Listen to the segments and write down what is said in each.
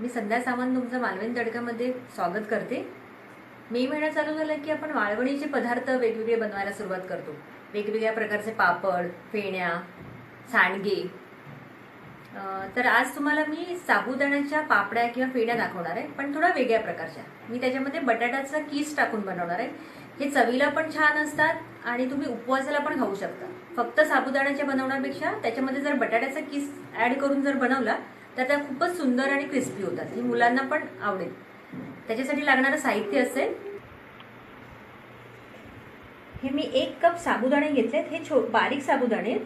मी संध्या सावंत तुमचं मालवणी तडकामध्ये स्वागत करते। मे महिना चालू झाला की आपण वाळवणीचे पदार्थ वेगवेगळे बनवायला सुरुवात करतो। वेगवेगळ्या प्रकारचे पापड, फेण्या, सांडगे। तर आज तुम्हाला मी साबुदाण्याच्या पापड्या किंवा फेण्या दाखवणार आहे, पण थोडा वेगळ्या प्रकारच्या। मी त्याच्यामध्ये बटाट्याचा कीस टाकून बनवणार आहे। हे चवीला पण छान असतात आणि तुम्ही उपवासाला पण खाऊ शकता। फक्त साबुदाण्याचे बनवण्यापेक्षा त्याच्यामध्ये जर बटाट्याचा कीस ऍड करून जर बनवला तर त्या खूपच सुंदर आणि क्रिस्पी होतात। हे मुलांना पण आवडेल। त्याच्यासाठी लागणारं साहित्य असेल, हे मी 1 कप साबुदाणे घेतलेत। हे बारीक साबुदाणे,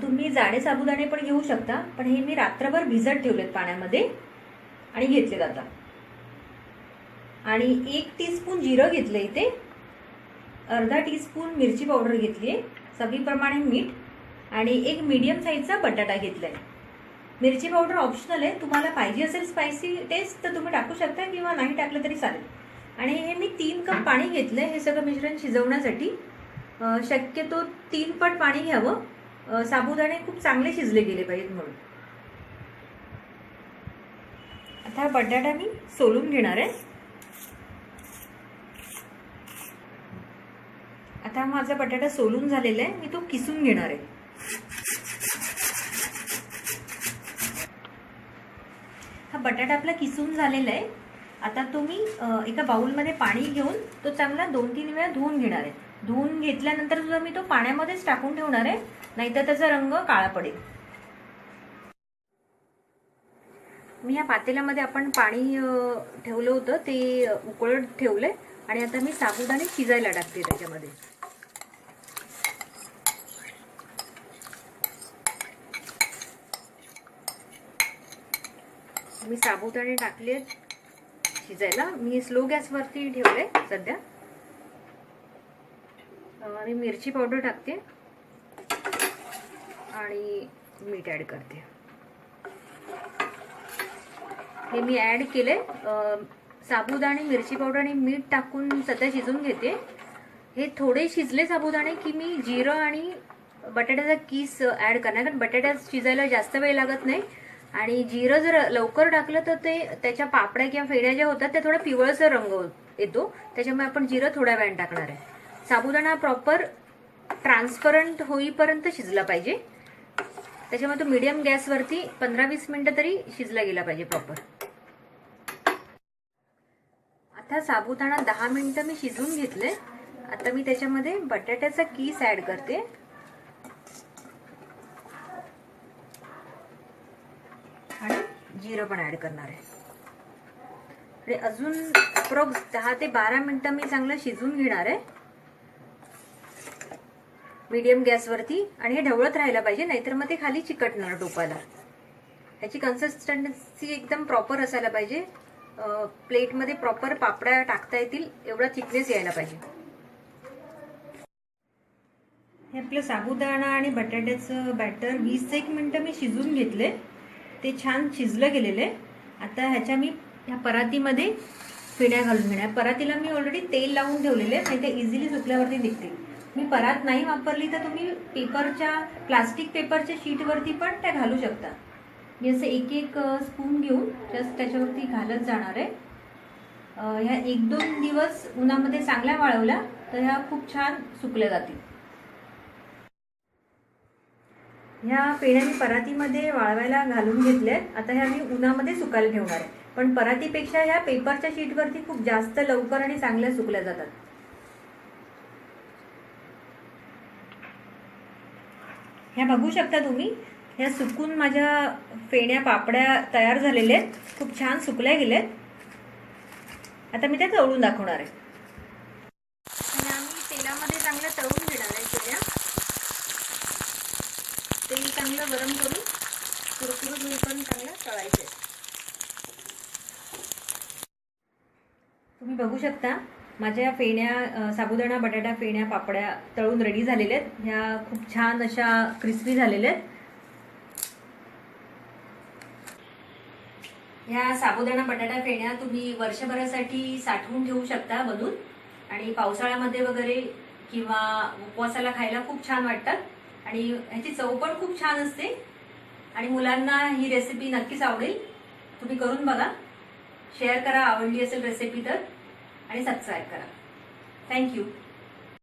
तुम्ही जाडे साबुदाणे पण घेऊ शकता, पण हे मी रात्रभर भिजत ठेवलेत पाण्यामध्ये आणि घेतलेत आता। आणि 1 टीस्पून जिरं घेतलं इथे, अर्धा टीस्पून मिरची पावडर घेतली, चवीप्रमाणे मीठ आणि 1 मीडियम साईजचा बटाटा घेतलाय। मिरची पावडर ऑप्शनल आहे, तुम्हाला पाहिजे असेल स्पायसी टेस्ट तर तुम्ही टाकू शकता किंवा नाही टाकलं तरी चालेल। आणि हे मी 3 कप पाणी घेतलंय हे सगळं मिश्रण शिजवण्यासाठी। शक्यतो 3 पट पाणी घ्यावं, साबुदाणे खूप चांगले शिजले गेले पाहिजेत म्हणून। आता बटाटा मी सोलून घेणार आहे। आता माझा बटाटा सोलून झालेला आहे, मी तो किसून घेणार आहे। हा बटाटा आपला किसून झालेला आहे। आता तुम्ही एका बाउलमध्ये पाणी घेऊन तो चांगला 2-3 वेळा धुवून घेणार आहे। धुवून घेतल्यानंतर सुद्धा मी तो पाण्यामध्येच टाकून ठेवणार आहे, नाहीतर त्याचा रंग काळा पडेल। मी या पातेल्यामध्ये आपण पाणी ठेवलं होतं ते उकळत ठेवलंय आणि आता मी साबुदाणे शिजायला टाकते त्याच्यामध्ये। मी साबुदाणे टाकले शिजायला। मी स्लो गॅसवरती ठेवले सध्या। आणि मिरची पावडर टाकते आणि मीठ ऍड करते। हे मी ऍड केले, साबुदाणे, मिरची पावडर आणि मीठ टाकून सध्या शिजून घेते। हे थोडे शिजले साबुदाणे की मी जिरं आणि बटाट्याचा कीस ऍड करणार, कारण बटाट्यात शिजायला जास्त वेळ लागत नाही। आणि जिरं जर लवकर टाकलं तर ते त्याच्या पापड्या किंवा फेण्या ज्या होतात त्या थोडा पिवळसर रंग येतो, त्याच्यामुळे आपण जिरं थोड्या वेळाने टाकणार आहे। साबुदाणा प्रॉपर ट्रान्सपरंट होईपर्यंत शिजला पाहिजे, त्याच्यामुळे तो मीडियम गॅसवरती 15-20 मिनिटं तरी शिजला गेला पाहिजे प्रॉपर। आता साबुदाणा 10 मिनिटं मी शिजवून घेतले। आता मी त्याच्यामध्ये बटाट्याचा कीस ऍड करते आणि जिरं पण ऍड करणार आहे। आणि अजून अप्रॉक्स 10 ते 12 मिनिटं मी चांगलं शिजवून घेणार आहे मीडियम गॅसवरती। आणि हे ढवळत राहायला पाहिजे, नाहीतर मग ते खाली चिकटणार टोपाला। ह्याची कन्सिस्टन्सी एकदम प्रॉपर असायला पाहिजे, प्लेटमध्ये प्रॉपर पापड्या टाकता येतील एवढा थिकनेस यायला पाहिजे। हे आपलं साबुदाणा आणि बटाट्याचं बॅटर 20-1 मिनिटं मी शिजवून घेतले, ते छान शिजलं गेलेले। आता ह्याच्या मी ह्या परातीमध्ये फेण्या घालून घेणार। परातीला मी ऑलरेडी तेल लावून ठेवलेले, नाही ते इझिली सुकल्यावरती निघते। मी परात नाही वापरली तर तुम्ही प्लास्टिक पेपरच्या शीटवरती पण त्या घालू शकता। मी असं 1-1 स्पून घेऊन जस्ट त्याच्यावरती घालत जाणार आहे। ह्या 1-2 दिवस उन्हामध्ये चांगल्या वाळवल्या तर ह्या खूप छान सुकल्या जातील। ह्या पेढ्या मी परातीमध्ये वाळवायला घालून घेतल्यात। आता ह्या मी उन्हामध्ये सुकायला ठेवणार आहे, पण परातीपेक्षा ह्या पेपरच्या शीटवरती खूप जास्त लवकर आणि चांगल्या सुकल्या जातात। ह्या बघू शकता तुम्ही, ह्या सुकून माझ्या फेण्या पापड्या तयार झालेल्या आहेत, खूप छान सुकल्या गेल्यात। आता मी त्या तळून दाखवणार आहे। आम्ही तेलामध्ये चांगल्या तळून घेणार आहे फेण्या। तेल चांगलं गरम करून कुरकुरीत होईपर्यंत चांगल्या तळायचे। तुम्ही बघू शकता माझ्या फेण्या, साबुदाणा बटाटा फेण्या पापड्या तळून रेडी झालेल्या आहेत। ह्या खूप छान अशा क्रिस्पी झालेल्या आहेत। ह्या साबुदाणा बटाटा फेण्या तुम्ही वर्षभरासाठी साठवून ठेवू शकता बनवून, आणि पावसाळ्यामध्ये वगैरे किंवा उपवासाला खायला खूप छान वाटतात। आणि ह्याची चव पण खूप छान असते आणि मुलांना ही रेसिपी नक्कीच आवडेल। तुम्ही करून बघा, शेअर करा आवडली असेल रेसिपी तर, आणि सबस्क्राईब करा. थँक्यू.